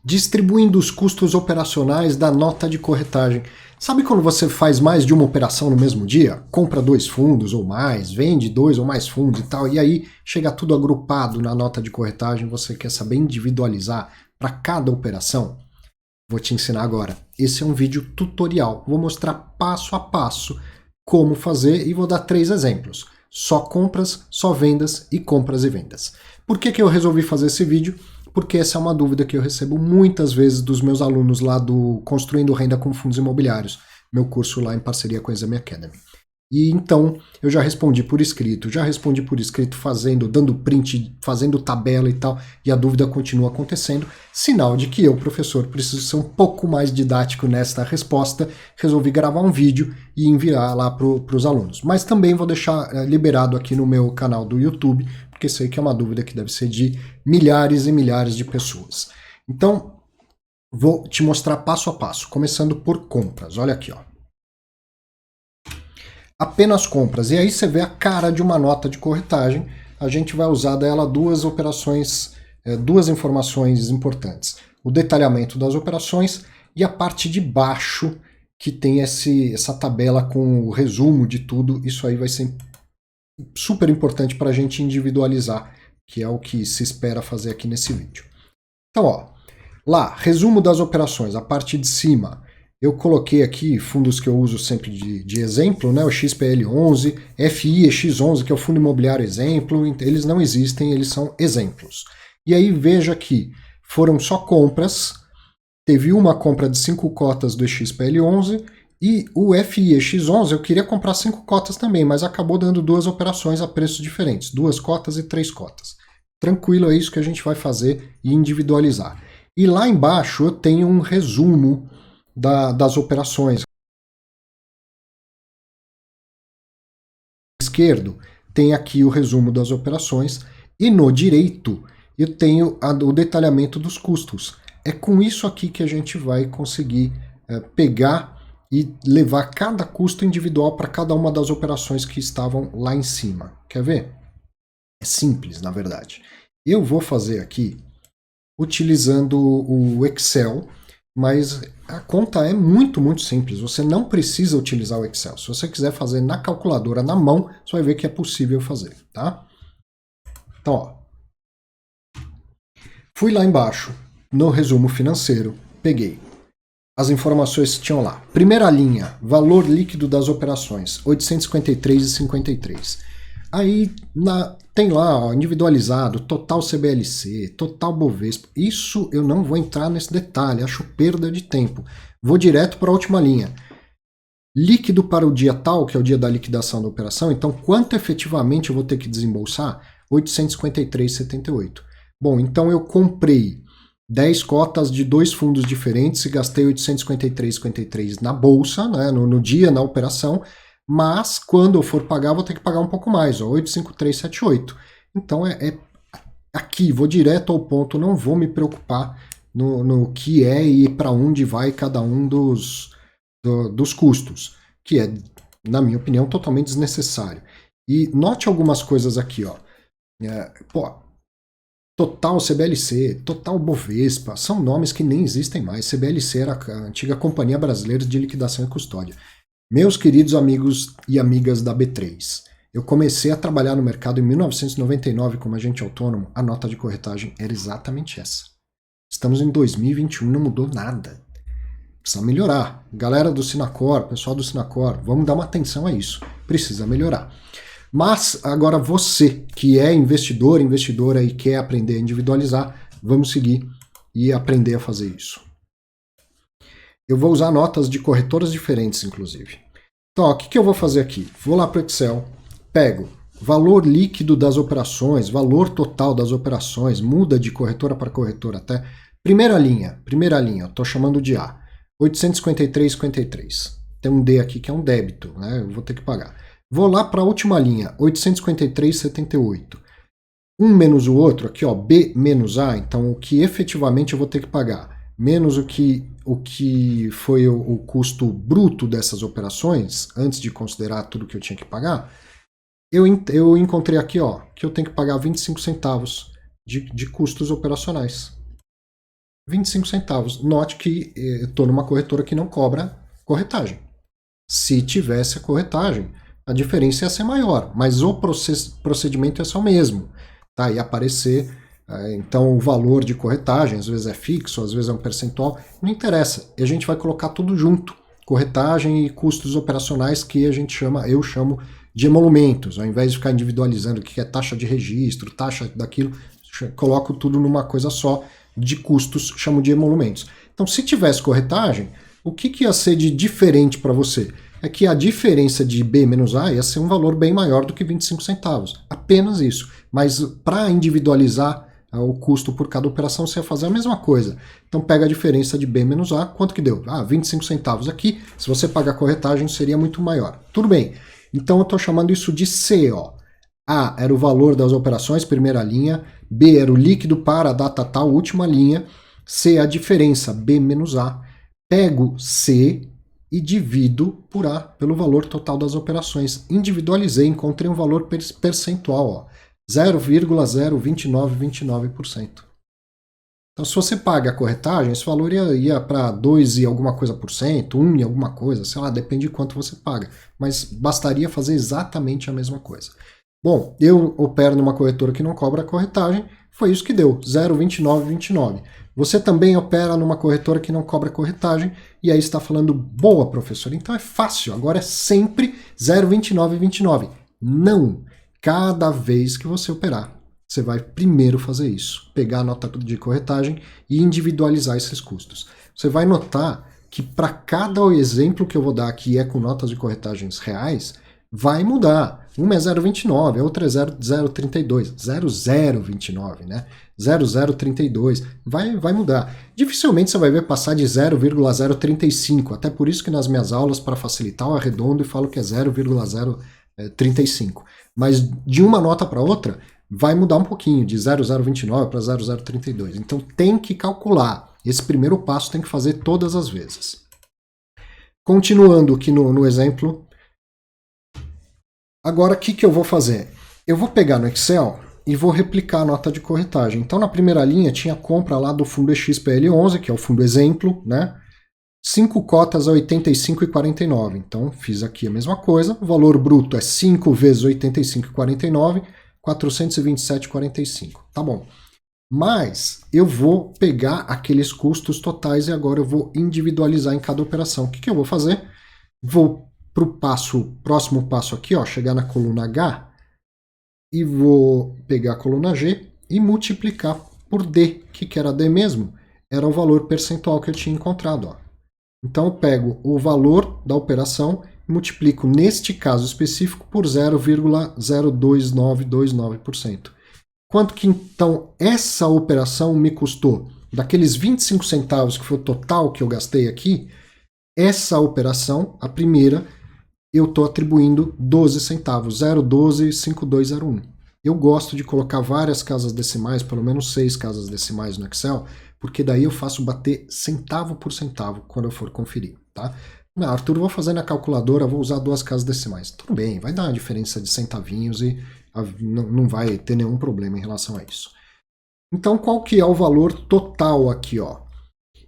distribuindo os custos operacionais da nota de corretagem. Sabe quando você faz mais de uma operação no mesmo dia? Compra 2 fundos ou mais, vende 2 ou mais fundos e tal, e aí chega tudo agrupado na nota de corretagem, você quer saber individualizar para cada operação? Vou te ensinar agora. Esse é um vídeo tutorial. Vou mostrar passo a passo como fazer e vou dar 3 exemplos. Só compras, só vendas e compras e vendas. Por que eu resolvi fazer esse vídeo? Porque essa é uma dúvida que eu recebo muitas vezes dos meus alunos lá do Construindo Renda com Fundos Imobiliários, meu curso lá em parceria com a Exame Academy. E então eu já respondi por escrito fazendo, dando print, fazendo tabela e tal, e a dúvida continua acontecendo, sinal de que eu, professor, preciso ser um pouco mais didático nesta resposta, resolvi gravar um vídeo e enviar lá para os alunos. Mas também vou deixar liberado aqui no meu canal do YouTube, porque sei que é uma dúvida que deve ser de milhares e milhares de pessoas. Então, vou te mostrar passo a passo, começando por compras. Olha aqui, ó. Apenas compras. E aí você vê a cara de uma nota de corretagem. A gente vai usar dela duas operações, duas informações importantes. O detalhamento das operações e a parte de baixo, que tem essa tabela com o resumo de tudo. Isso aí vai ser super importante para a gente individualizar, que é o que se espera fazer aqui nesse vídeo. Então, ó, lá, resumo das operações, a parte de cima. Eu coloquei aqui fundos que eu uso sempre de exemplo, né? O XPL11, FIEX11, que é o Fundo Imobiliário Exemplo, eles não existem, eles são exemplos. E aí veja que foram só compras, teve uma compra de 5 cotas do XPL11 e o FIEX11 eu queria comprar 5 cotas também, mas acabou dando 2 operações a preços diferentes, 2 cotas e 3 cotas. Tranquilo, é isso que a gente vai fazer e individualizar. E lá embaixo eu tenho um resumo das operações. Esquerdo tem aqui o resumo das operações e no direito eu tenho o detalhamento dos custos. É com isso aqui que a gente vai conseguir pegar e levar cada custo individual para cada uma das operações que estavam lá em cima. Quer ver? É simples, na verdade. Eu vou fazer aqui utilizando o Excel, mas a conta é muito, muito simples. Você não precisa utilizar o Excel. Se você quiser fazer na calculadora, na mão, você vai ver que é possível fazer, tá? Então, ó. Fui lá embaixo, no resumo financeiro, peguei as informações que tinham lá. Primeira linha, valor líquido das operações, 853,53. Aí tem lá, ó, individualizado, total CBLC, total Bovespa. Isso eu não vou entrar nesse detalhe, acho perda de tempo. Vou direto para a última linha. Líquido para o dia tal, que é o dia da liquidação da operação, então quanto efetivamente eu vou ter que desembolsar? 853,78. Bom, então eu comprei 10 cotas de 2 fundos diferentes e gastei 853,53 na bolsa, né, no dia, na operação, mas quando eu for pagar, vou ter que pagar um pouco mais, ó, 85378. Então aqui, vou direto ao ponto, não vou me preocupar no que é e para onde vai cada um dos custos, que é, na minha opinião, totalmente desnecessário. E note algumas coisas aqui, ó. Total CBLC, Total Bovespa, são nomes que nem existem mais. CBLC era a antiga Companhia Brasileira de Liquidação e Custódia. Meus queridos amigos e amigas da B3, eu comecei a trabalhar no mercado em 1999 como agente autônomo, a nota de corretagem era exatamente essa. Estamos em 2021, não mudou nada. Precisa melhorar. Galera do Sinacor, pessoal do Sinacor, vamos dar uma atenção a isso. Precisa melhorar. Mas agora você, que é investidor, investidora e quer aprender a individualizar, vamos seguir e aprender a fazer isso. Eu vou usar notas de corretoras diferentes, inclusive. Então, ó, o que eu vou fazer aqui? Vou lá para o Excel, pego valor líquido das operações, valor total das operações, muda de corretora para corretora até. Primeira linha, eu estou chamando de A, 853,53. Tem um D aqui que é um débito, né? Eu vou ter que pagar. Vou lá para a última linha, 853,78. Um menos o outro, aqui ó, B menos A, então o que efetivamente eu vou ter que pagar, menos o que foi o custo bruto dessas operações, antes de considerar tudo que eu tinha que pagar, eu encontrei aqui ó, que eu tenho que pagar 25 centavos de custos operacionais. 25 centavos. Note que estou numa corretora que não cobra corretagem. Se tivesse a corretagem, a diferença ia ser maior, mas o procedimento ia ser o mesmo. Tá? Ia aparecer, então, o valor de corretagem, às vezes é fixo, às vezes é um percentual, não interessa. E a gente vai colocar tudo junto. Corretagem e custos operacionais que eu chamo de emolumentos. Ao invés de ficar individualizando o que é taxa de registro, taxa daquilo, coloco tudo numa coisa só de custos, chamo de emolumentos. Então, se tivesse corretagem, o que ia ser de diferente para você? É que a diferença de B menos A ia ser um valor bem maior do que 25 centavos. Apenas isso. Mas para individualizar o custo por cada operação, você ia fazer a mesma coisa. Então pega a diferença de B menos A, quanto que deu? 25 centavos aqui, se você pagar a corretagem seria muito maior. Tudo bem, então eu estou chamando isso de C. Ó. A era o valor das operações, primeira linha, B era o líquido para a data tal, última linha, C é a diferença, B menos A. Pego C e divido por A, pelo valor total das operações. Individualizei, encontrei um valor percentual, ó. 0,02929%. Então, se você paga a corretagem, esse valor ia para 2 e alguma coisa por cento, 1 e alguma coisa, sei lá, depende de quanto você paga. Mas bastaria fazer exatamente a mesma coisa. Bom, eu opero numa corretora que não cobra a corretagem, foi isso que deu, 0,2929. Você também opera numa corretora que não cobra corretagem, e aí está falando, boa, professor, então é fácil, agora é sempre 0,2929. Não! Cada vez que você operar, você vai primeiro fazer isso, pegar a nota de corretagem e individualizar esses custos. Você vai notar que para cada exemplo que eu vou dar aqui é com notas de corretagens reais, vai mudar. Uma é 0,29, a outra é 0,032, 0,029, né? 0,032, vai mudar. Dificilmente você vai ver passar de 0,035, até por isso que nas minhas aulas, para facilitar, eu arredondo e falo que é 0,035. Mas de uma nota para outra, vai mudar um pouquinho, de 0,029 para 0,032. Então tem que calcular. Esse primeiro passo tem que fazer todas as vezes. Continuando aqui no exemplo. Agora, o que eu vou fazer? Eu vou pegar no Excel e vou replicar a nota de corretagem. Então, na primeira linha, tinha a compra lá do fundo XPL11, que é o fundo exemplo, né? 5 cotas a 85,49. Então, fiz aqui a mesma coisa. O valor bruto é 5 vezes 85,49, 427,45. Tá bom. Mas eu vou pegar aqueles custos totais e agora eu vou individualizar em cada operação. O que eu vou fazer? Vou para o próximo passo aqui, ó, chegar na coluna H e vou pegar a coluna G e multiplicar por D. O que era D mesmo? Era o valor percentual que eu tinha encontrado, ó. Então eu pego o valor da operação e multiplico, neste caso específico, por 0,02929%. Quanto que então essa operação me custou? Daqueles 25 centavos que foi o total que eu gastei aqui, essa operação, a primeira, eu estou atribuindo 12 centavos, 0,125201. Eu gosto de colocar várias casas decimais, pelo menos 6 casas decimais no Excel, porque daí eu faço bater centavo por centavo quando eu for conferir, tá? Não, Arthur, vou fazer na calculadora, vou usar 2 casas decimais. Tudo bem, vai dar uma diferença de centavinhos e não vai ter nenhum problema em relação a isso. Então, qual que é o valor total aqui, ó?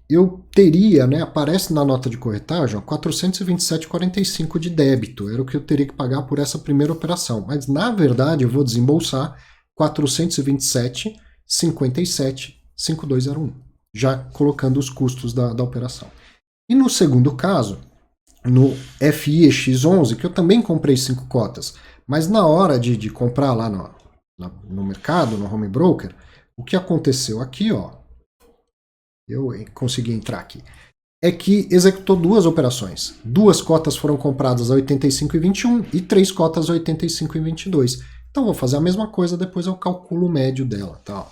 Eu teria, né, aparece na nota de corretagem, 427,45 de débito, era o que eu teria que pagar por essa primeira operação, mas na verdade eu vou desembolsar 427,57,5201, já colocando os custos da operação. E no segundo caso, no FIEX11, que eu também comprei 5 cotas, mas na hora de comprar lá no mercado, no home broker, o que aconteceu aqui, ó, eu consegui entrar aqui, é que executou 2 operações. 2 cotas foram compradas a 85,21 e 3 cotas a 85,22. Então vou fazer a mesma coisa, depois eu calculo o médio dela. Tá?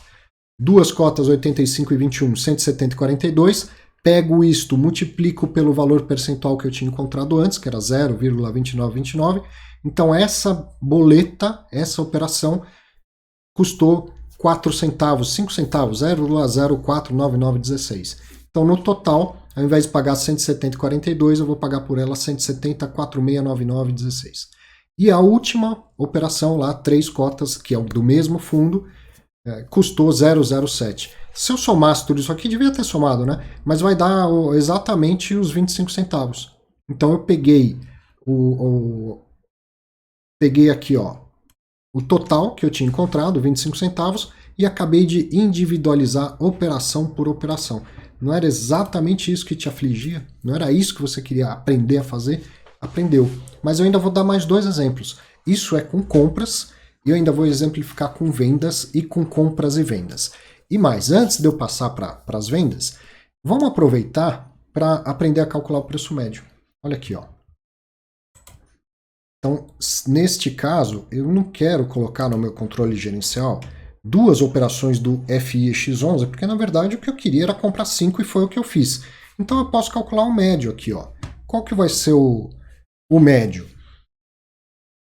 2 cotas 85,21, 170,42. Pego isto, multiplico pelo valor percentual que eu tinha encontrado antes, que era 0,2929. Então essa boleta, essa operação, custou 4 centavos, 5 centavos, 0,049916. Então, no total, ao invés de pagar 170,42, eu vou pagar por ela 170,469916. E a última operação lá, 3 cotas, que é do mesmo fundo, custou 0,07. Se eu somasse tudo isso aqui, devia ter somado, né? Mas vai dar exatamente os 25 centavos. Então eu peguei peguei aqui, ó, o total que eu tinha encontrado, 25 centavos, e acabei de individualizar operação por operação. Não era exatamente isso que te afligia? Não era isso que você queria aprender a fazer? Aprendeu. Mas eu ainda vou dar mais 2 exemplos. Isso é com compras, e eu ainda vou exemplificar com vendas e com compras e vendas. E mais, antes de eu passar para as vendas, vamos aproveitar para aprender a calcular o preço médio. Olha aqui, ó. Então, neste caso, eu não quero colocar no meu controle gerencial 2 operações do FIX11, porque na verdade o que eu queria era comprar 5 e foi o que eu fiz. Então eu posso calcular o médio aqui, ó. Qual que vai ser o médio?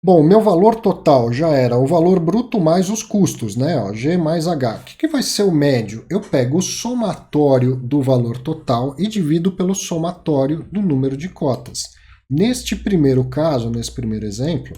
Bom, meu valor total já era o valor bruto mais os custos, né? Ó, G mais H. O que vai ser o médio? Eu pego o somatório do valor total e divido pelo somatório do número de cotas. Neste primeiro caso, nesse primeiro exemplo,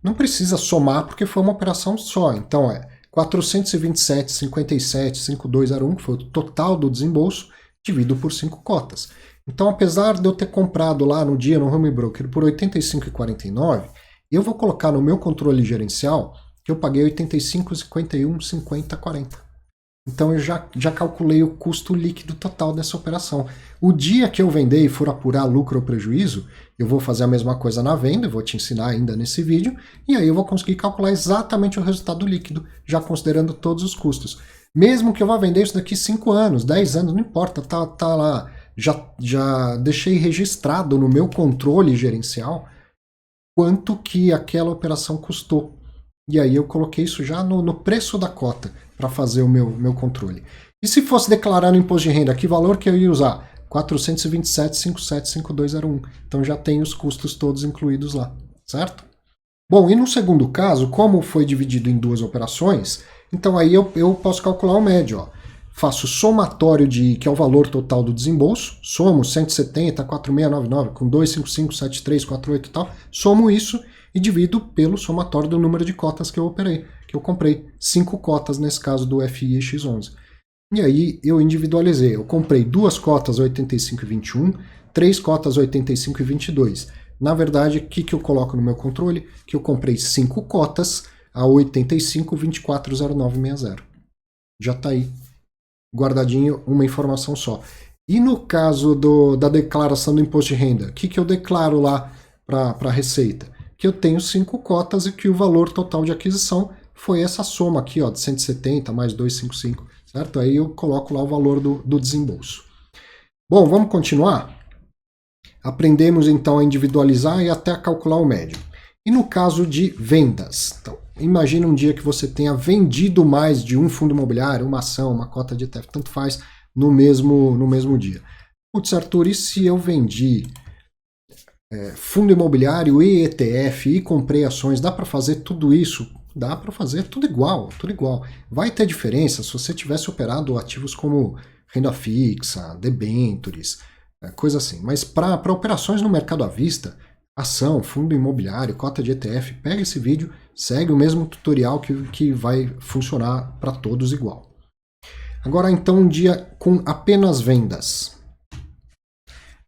não precisa somar porque foi uma operação só. Então é 427,57,5201, que foi o total do desembolso, dividido por 5 cotas. Então, apesar de eu ter comprado lá no dia no Home Broker por R$ 85,49, eu vou colocar no meu controle gerencial que eu paguei 85,51, 50, 40. Então eu já calculei o custo líquido total dessa operação. O dia que eu vender e for apurar lucro ou prejuízo, eu vou fazer a mesma coisa na venda, eu vou te ensinar ainda nesse vídeo, e aí eu vou conseguir calcular exatamente o resultado líquido, já considerando todos os custos. Mesmo que eu vá vender isso daqui 5 anos, 10 anos, não importa, tá lá. Já deixei registrado no meu controle gerencial quanto que aquela operação custou. E aí eu coloquei isso já no preço da cota para fazer o meu controle. E se fosse declarar no imposto de renda, que valor que eu ia usar? 427,57,5201. Então já tem os custos todos incluídos lá, certo? Bom, e no segundo caso, como foi dividido em 2 operações, então aí eu posso calcular o médio, ó. Faço somatório que é o valor total do desembolso, somo 170, 4.699 com 255, 7348 e tal, somo isso e divido pelo somatório do número de cotas que eu operei, que eu comprei 5 cotas nesse caso do FIX11. E aí eu individualizei, eu comprei 2 cotas 85,21, 3 cotas 85,22. Na verdade, o que eu coloco no meu controle? Que eu comprei 5 cotas a 85,240960. Já está aí, guardadinho, uma informação só. E no caso da declaração do imposto de renda, o que eu declaro lá para a Receita? Que eu tenho 5 cotas e que o valor total de aquisição foi essa soma aqui, ó, de 170 mais 255, certo? Aí eu coloco lá o valor do desembolso. Bom, vamos continuar? Aprendemos então a individualizar e até a calcular o médio. E no caso de vendas? Então, imagina um dia que você tenha vendido mais de um fundo imobiliário, uma ação, uma cota de ETF, tanto faz, no mesmo dia. Putz, Arthur, e se eu vendi fundo imobiliário e ETF e comprei ações, dá para fazer tudo isso? Dá para fazer tudo igual, tudo igual. Vai ter diferença se você tivesse operado ativos como renda fixa, debêntures, coisa assim. Mas para operações no mercado à vista, ação, fundo imobiliário, cota de ETF, pega esse vídeo, segue o mesmo tutorial que vai funcionar para todos igual. Agora então um dia com apenas vendas.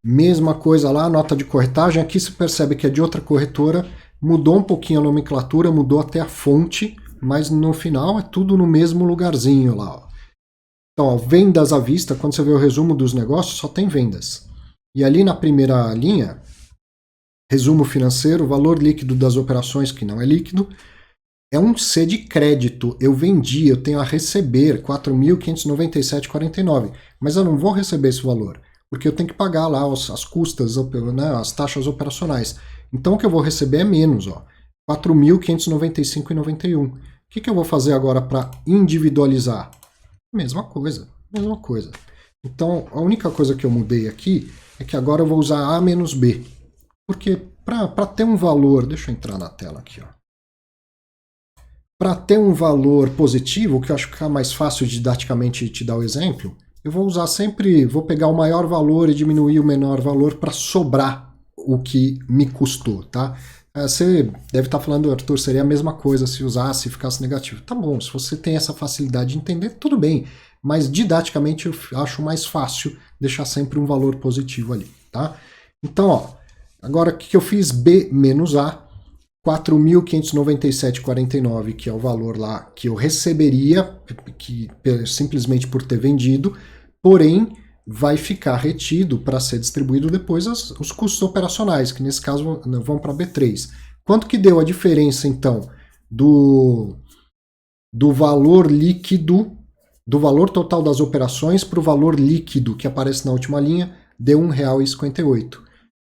Mesma coisa lá, nota de corretagem, aqui se percebe que é de outra corretora, mudou um pouquinho a nomenclatura, mudou até a fonte, mas no final é tudo no mesmo lugarzinho lá. Ó. Então, ó, vendas à vista, quando você vê o resumo dos negócios, só tem vendas. E ali na primeira linha, resumo financeiro, valor líquido das operações que não é líquido, é um C de crédito. Eu vendi, eu tenho a receber 4.597,49, mas eu não vou receber esse valor, porque eu tenho que pagar lá as custas, né, as taxas operacionais. Então o que eu vou receber é menos, ó, 4.595,91. O que eu vou fazer agora para individualizar? Mesma coisa, mesma coisa. Então a única coisa que eu mudei aqui é que agora eu vou usar A menos B. Porque para ter um valor, deixa eu entrar na tela aqui, ó. Para ter um valor positivo, que eu acho que fica mais fácil didaticamente te dar o exemplo, eu vou usar sempre, vou pegar o maior valor e diminuir o menor valor para sobrar o que me custou, tá? Você deve estar falando, Arthur, seria a mesma coisa se usasse e ficasse negativo. Tá bom, se você tem essa facilidade de entender, tudo bem. mas didaticamente eu acho mais fácil deixar sempre um valor positivo ali, tá? Então, ó, agora o que eu fiz? B menos A, 4.597,49, que é o valor lá que eu receberia, simplesmente por ter vendido, porém vai ficar retido para ser distribuído depois os custos operacionais, que nesse caso vão para B3. Quanto que deu a diferença, então, do valor líquido, do valor total das operações para o valor líquido que aparece na última linha? Deu R$ 1,58.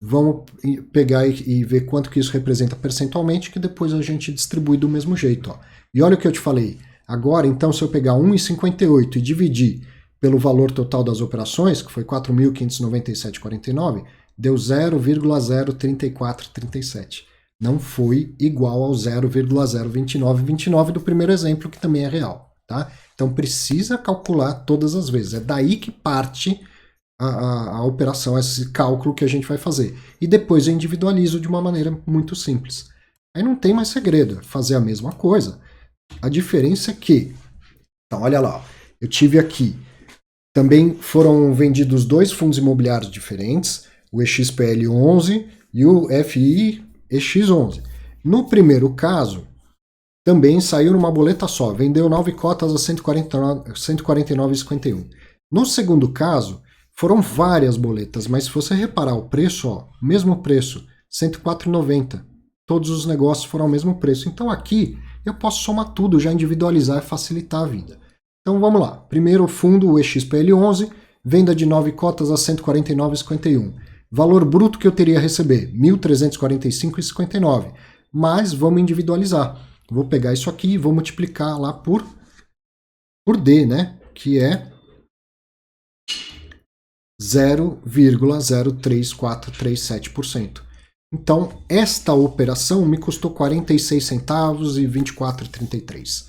Vamos pegar e ver quanto que isso representa percentualmente, que depois a gente distribui do mesmo jeito. Ó. E olha o que eu te falei. Agora, então, se eu pegar 1,58 e dividir pelo valor total das operações, que foi 4.597,49, deu 0,03437. Não foi igual ao 0,02929 do primeiro exemplo, que também é real. Tá? Então precisa calcular todas as vezes. É daí que parte a operação, esse cálculo que a gente vai fazer. E depois eu individualizo de uma maneira muito simples. Aí não tem mais segredo, é fazer a mesma coisa. A diferença é que, então olha lá, eu tive aqui, também foram vendidos dois fundos imobiliários diferentes, o EXPL11 e o FIEX11. No primeiro caso, também saiu numa boleta só, vendeu 9 cotas a 149,51. No segundo caso, foram várias boletas, mas se você reparar o preço, ó, mesmo preço, R$ 104,90. Todos os negócios foram ao mesmo preço. Então aqui eu posso somar tudo, já individualizar e facilitar a vida. Então vamos lá. Primeiro fundo, o EXPL11, venda de 9 cotas a 149,51. Valor bruto que eu teria a receber, R$ 1.345,59. Mas vamos individualizar. Vou pegar isso aqui e vou multiplicar lá por D, né? Que é 0,03437%. Então, esta operação me custou 46 centavos e 24,33.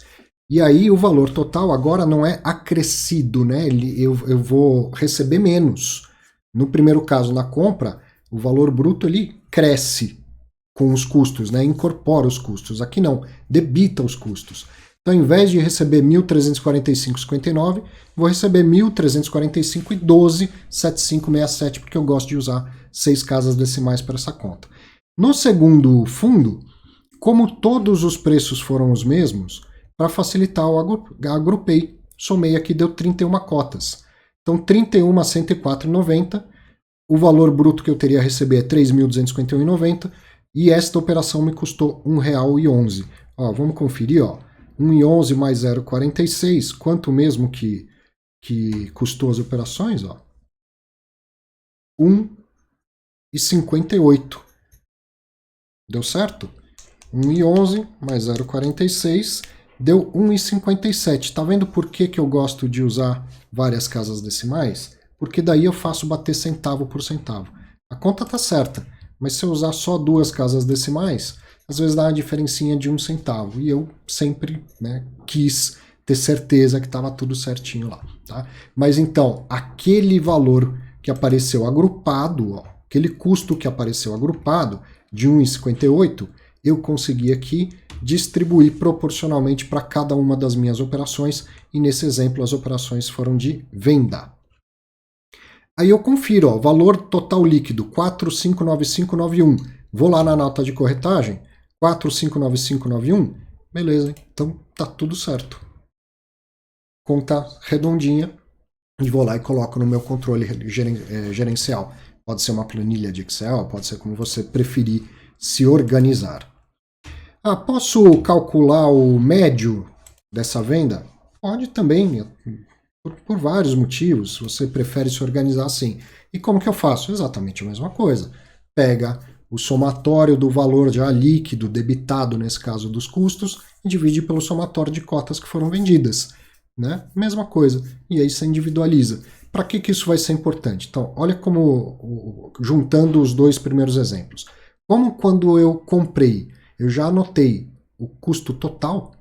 E aí o valor total agora não é acrescido, né? Eu vou receber menos. No primeiro caso, na compra, o valor bruto ele cresce com os custos, né? Incorpora os custos. Aqui não, debita os custos. Então, ao invés de receber 1.345,59, vou receber 1.345,12,7567, porque eu gosto de usar 6 casas decimais para essa conta. No segundo fundo, como todos os preços foram os mesmos, para facilitar, eu agrupei, somei aqui, deu 31 cotas. Então, 31 a 104,90, o valor bruto que eu teria a receber é 3.251,90, e esta operação me custou R$ 1,11. Ó, vamos conferir, ó. 1,11 mais 0,46, quanto mesmo que custou as operações? Ó? 1,58. Deu certo? 1,11 mais 0,46 deu 1,57. Tá vendo por que eu gosto de usar várias casas decimais? Porque daí eu faço bater centavo por centavo. A conta tá certa, mas se eu usar só 2 casas decimais, às vezes dá uma diferencinha de 1 centavo. E eu sempre, né, quis ter certeza que estava tudo certinho lá. Tá? Mas então, aquele valor que apareceu agrupado, ó, aquele custo que apareceu agrupado de 1,58, eu consegui aqui distribuir proporcionalmente para cada uma das minhas operações. E nesse exemplo as operações foram de venda. Aí eu confiro, ó, valor total líquido 459591. Vou lá na nota de corretagem, 459591, beleza, então tá tudo certo. Conta redondinha, e vou lá e coloco no meu controle gerencial. Pode ser uma planilha de Excel, pode ser como você preferir se organizar. Ah, posso calcular o médio dessa venda? Pode também, por vários motivos, se você prefere se organizar assim. E como que eu faço? Exatamente a mesma coisa. Pega o somatório do valor já líquido, debitado nesse caso dos custos, e divide pelo somatório de cotas que foram vendidas. Né? Mesma coisa. E aí você individualiza. Para que isso vai ser importante? Então, olha como, juntando os dois primeiros exemplos. Como quando eu comprei, eu já anotei o custo total,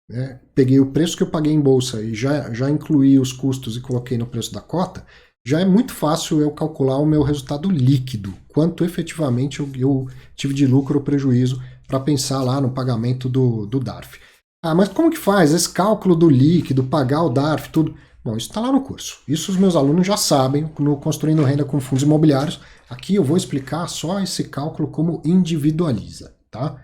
né? Peguei o preço que eu paguei em bolsa e já incluí os custos e coloquei no preço da cota, já é muito fácil eu calcular o meu resultado líquido, quanto efetivamente eu tive de lucro ou prejuízo para pensar lá no pagamento do DARF. Ah, mas como que faz esse cálculo do líquido, pagar o DARF, tudo? Bom, isso está lá no curso. Isso os meus alunos já sabem no Construindo Renda com Fundos Imobiliários. Aqui eu vou explicar só esse cálculo como individualiza, tá?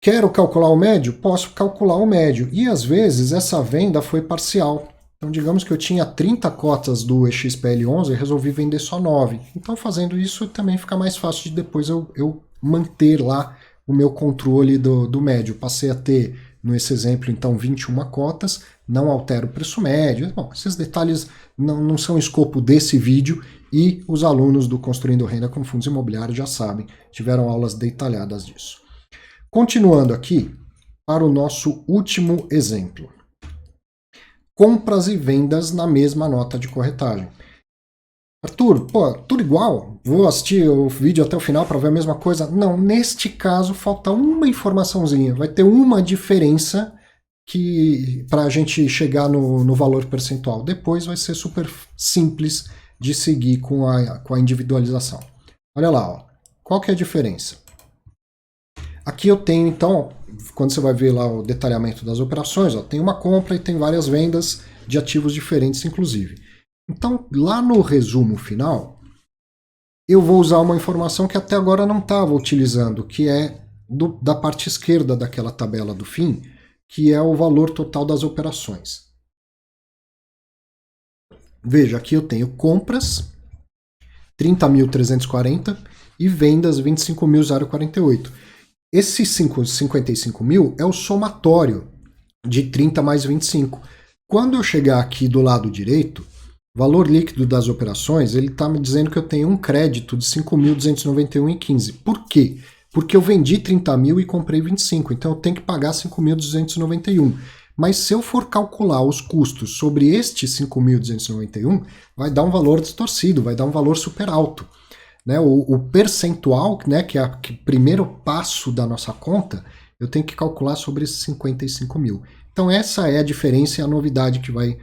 Quero calcular o médio? Posso calcular o médio. E às vezes essa venda foi parcial. Então digamos que eu tinha 30 cotas do EXPL11 e resolvi vender só 9. Então fazendo isso também fica mais fácil de depois eu manter lá o meu controle do médio. Passei a ter, nesse exemplo, então 21 cotas, não altero o preço médio. Bom, esses detalhes não são escopo desse vídeo e os alunos do Construindo Renda com Fundos Imobiliários já sabem, tiveram aulas detalhadas disso. Continuando aqui, para o nosso último exemplo. Compras e vendas na mesma nota de corretagem. Arthur, pô, tudo igual? Vou assistir o vídeo até o final para ver a mesma coisa? Não, neste caso falta uma informaçãozinha. Vai ter uma diferença que para a gente chegar no valor percentual. Depois vai ser super simples de seguir com a individualização. Olha lá, ó. Qual que é a diferença? Aqui eu tenho, então, quando você vai ver lá o detalhamento das operações, ó, tem uma compra e tem várias vendas de ativos diferentes, inclusive. Então, lá no resumo final, eu vou usar uma informação que até agora não estava utilizando, que é da parte esquerda daquela tabela do fim, que é o valor total das operações. Veja, aqui eu tenho compras, 30.340, e vendas, 25.048. Esse 55 mil é o somatório de 30 mais 25. Quando eu chegar aqui do lado direito, valor líquido das operações, ele está me dizendo que eu tenho um crédito de 5.291,15. Por quê? Porque eu vendi 30 mil e comprei 25, então eu tenho que pagar 5.291. Mas se eu for calcular os custos sobre este 5.291, vai dar um valor distorcido, vai dar um valor super alto. Né, o percentual, né, que é o primeiro passo da nossa conta, eu tenho que calcular sobre esses 55 mil. Então essa é a diferença e a novidade que vai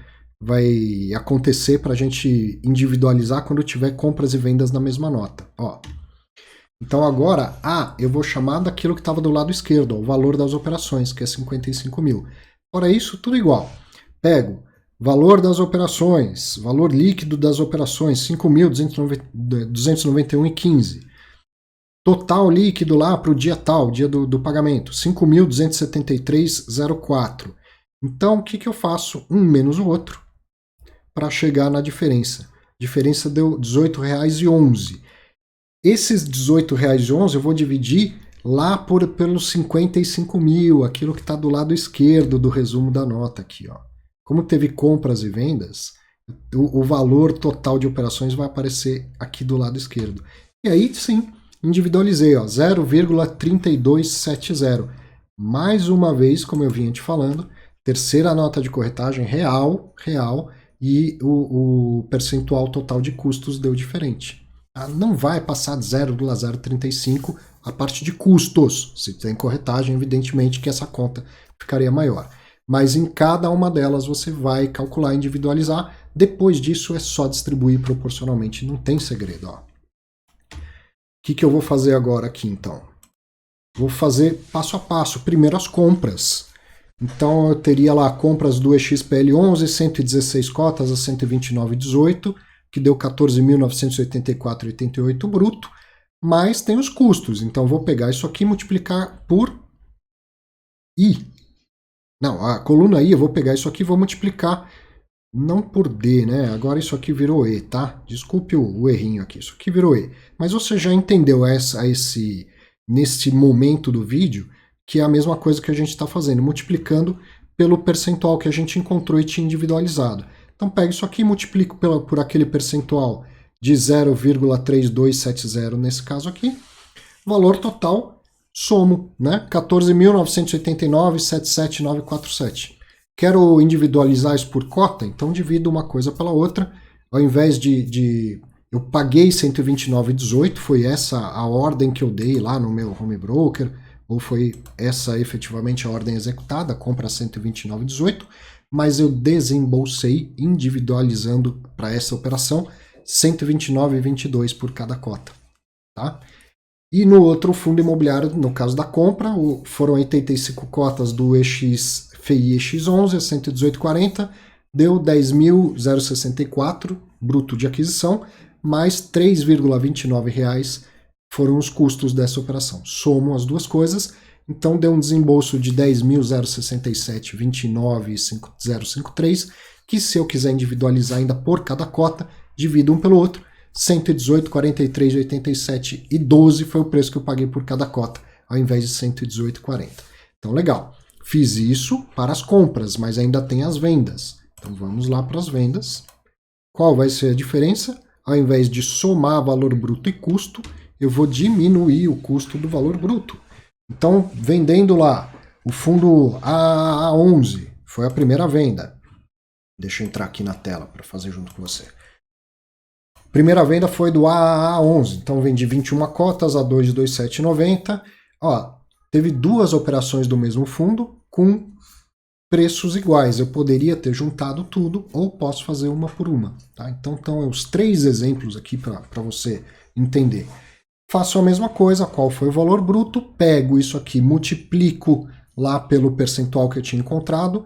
acontecer para a gente individualizar quando tiver compras e vendas na mesma nota. Ó. Então agora, eu vou chamar daquilo que estava do lado esquerdo, ó, o valor das operações, que é 55 mil. Fora isso, tudo igual. Pego valor das operações, valor líquido das operações, 5.291,15. Total líquido lá para o dia tal, dia do pagamento, 5.273,04. Então, o que eu faço? Um menos o outro para chegar na diferença. A diferença deu R$ 18,11. Esses R$ 18,11 eu vou dividir lá pelos 55 mil, aquilo que está do lado esquerdo do resumo da nota aqui, ó. Como teve compras e vendas, o valor total de operações vai aparecer aqui do lado esquerdo. E aí, sim, individualizei, ó, 0,3270. Mais uma vez, como eu vinha te falando, terceira nota de corretagem real, e o percentual total de custos deu diferente. Não vai passar de 0,035 a parte de custos. Se tem corretagem, evidentemente que essa conta ficaria maior. Mas em cada uma delas você vai calcular, individualizar. Depois disso é só distribuir proporcionalmente, não tem segredo. Ó. O que eu vou fazer agora aqui, então? Vou fazer passo a passo. Primeiro as compras. Então eu teria lá compras do EXPL11, 116 cotas a 129,18, que deu 14.984,88 bruto, mas tem os custos. Então vou pegar isso aqui e multiplicar por I. Não, a coluna I, eu vou pegar isso aqui e vou multiplicar, não por D, né? Agora isso aqui virou E, tá? Desculpe o errinho aqui, isso aqui virou E. Mas você já entendeu nesse momento do vídeo que é a mesma coisa que a gente está fazendo, multiplicando pelo percentual que a gente encontrou e tinha individualizado. Então pego isso aqui e multiplico por aquele percentual de 0,3270 nesse caso aqui. Valor total, somo, né? 14.989,77947. Quero individualizar isso por cota, então divido uma coisa pela outra. Ao invés eu paguei 129,18, foi essa a ordem que eu dei lá no meu home broker, ou foi essa efetivamente a ordem executada, compra 129,18, mas eu desembolsei, individualizando para essa operação, 129,22 por cada cota. Tá? E no outro fundo imobiliário, no caso da compra, foram 85 cotas do FII X11 a 118,40, deu 10.064 bruto de aquisição, mais R$ 3,29 foram os custos dessa operação. Somo as duas coisas, então deu um desembolso de 10.067,29,053, que se eu quiser individualizar ainda por cada cota, divido um pelo outro, 118, 43, 87 e 12 foi o preço que eu paguei por cada cota, ao invés de 118,40. Então, legal. Fiz isso para as compras, mas ainda tem as vendas. Então, vamos lá para as vendas. Qual vai ser a diferença? Ao invés de somar valor bruto e custo, eu vou diminuir o custo do valor bruto. Então, vendendo lá o fundo AA11, foi a primeira venda. Deixa eu entrar aqui na tela para fazer junto com você. Primeira venda foi do AAA11, então vendi 21 cotas a 2 de 2.790. Ó, teve duas operações do mesmo fundo com preços iguais. Eu poderia ter juntado tudo ou posso fazer uma por uma. Tá? Então, os três exemplos aqui para você entender. Faço a mesma coisa, qual foi o valor bruto, pego isso aqui, multiplico lá pelo percentual que eu tinha encontrado,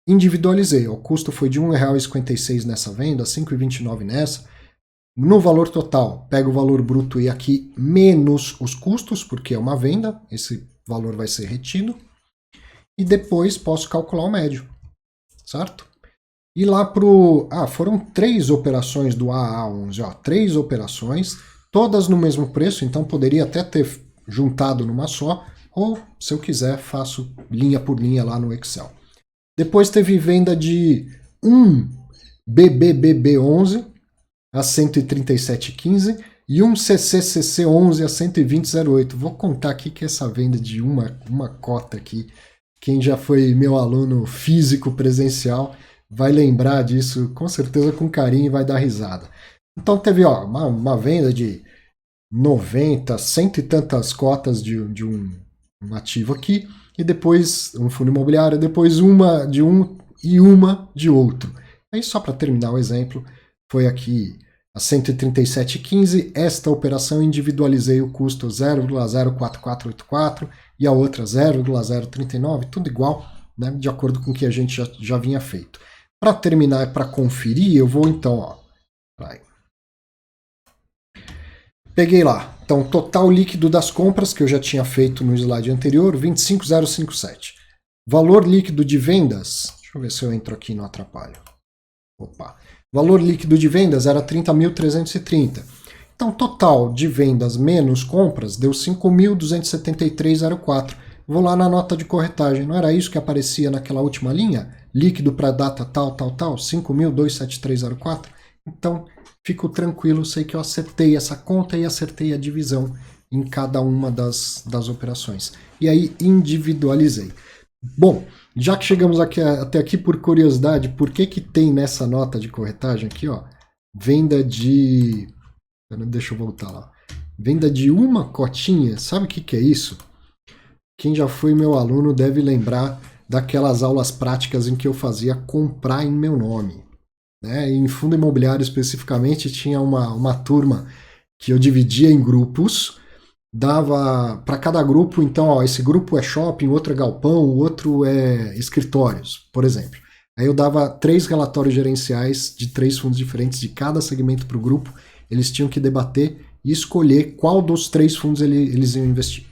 individualizei. O custo foi de R$ 1,56 nessa venda, R$ 5,29 nessa. No valor total, pego o valor bruto e aqui menos os custos, porque é uma venda, esse valor vai ser retido. E depois posso calcular o médio, certo? E lá pro... foram 3 operações do AA11, ó, 3 operações, todas no mesmo preço, então poderia até ter juntado numa só, ou se eu quiser faço linha por linha lá no Excel. Depois teve venda de um BBBB11, a 137,15 e um CCCC11 a 120,08. Vou contar aqui que essa venda de uma cota aqui, quem já foi meu aluno físico presencial vai lembrar disso com certeza com carinho e vai dar risada. Então teve uma venda de 90, cento e tantas cotas de um ativo aqui, e depois um fundo imobiliário, depois uma de um e uma de outro. Aí só para terminar o exemplo, foi aqui a 137,15, esta operação individualizei o custo 0,04484 e a outra 0,039, tudo igual, né, de acordo com o que a gente já vinha feito. Para terminar, para conferir, eu vou então, peguei lá, então total líquido das compras que eu já tinha feito no slide anterior, 25.057. Valor líquido de vendas, deixa eu ver se eu entro aqui e não atrapalho. Opa. Valor líquido de vendas era 30.330. Então, total de vendas menos compras deu 5.273,04. Vou lá na nota de corretagem. Não era isso que aparecia naquela última linha? Líquido para data tal, 5.273,04. Então, fico tranquilo, sei que eu acertei essa conta e acertei a divisão em cada uma das operações. E aí, individualizei. Bom, já que chegamos até aqui por curiosidade, por que tem nessa nota de corretagem aqui, ó, venda de... Deixa eu voltar lá. Venda de uma cotinha, sabe o que é isso? Quem já foi meu aluno deve lembrar daquelas aulas práticas em que eu fazia comprar em meu nome. Né? Em fundo imobiliário especificamente tinha uma turma que eu dividia em grupos, dava para cada grupo, então, ó, esse grupo é shopping, outro é galpão, o outro é escritórios, por exemplo. Aí eu dava 3 relatórios gerenciais de 3 fundos diferentes de cada segmento para o grupo, eles tinham que debater e escolher qual dos 3 fundos eles iam investir.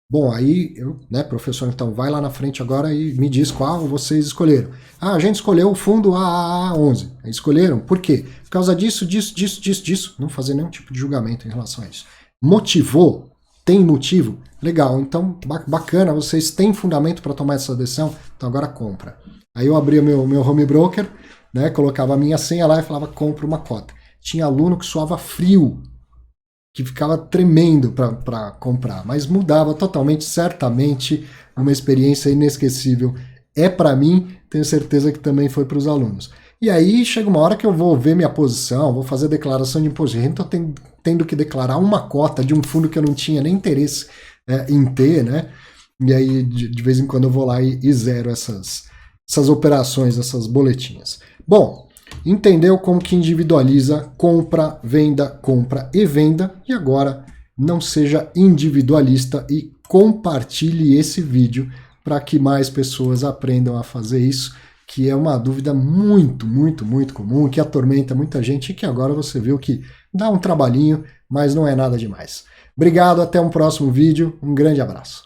Bom, aí eu, né, professor, então vai lá na frente agora e me diz qual vocês escolheram. A gente escolheu o fundo AAA11. Escolheram, por quê? Por causa disso. Não fazer nenhum tipo de julgamento em relação a isso. Motivou? Tem motivo? Legal, então bacana, vocês têm fundamento para tomar essa decisão, então agora compra. Aí eu abria meu home broker, né, colocava a minha senha lá e falava compra uma cota. Tinha aluno que suava frio, que ficava tremendo para comprar, mas mudava totalmente, certamente uma experiência inesquecível. É para mim, tenho certeza que também foi para os alunos. E aí chega uma hora que eu vou ver minha posição, vou fazer declaração de imposto de renda, estou tendo que declarar uma cota de um fundo que eu não tinha nem interesse em ter, né? E aí de vez em quando eu vou lá e zero essas operações, essas boletinhas. Bom, entendeu como que individualiza compra e venda, e agora não seja individualista e compartilhe esse vídeo para que mais pessoas aprendam a fazer isso, que é uma dúvida muito, muito, muito comum, que atormenta muita gente e que agora você viu que dá um trabalhinho, mas não é nada demais. Obrigado, até um próximo vídeo, um grande abraço.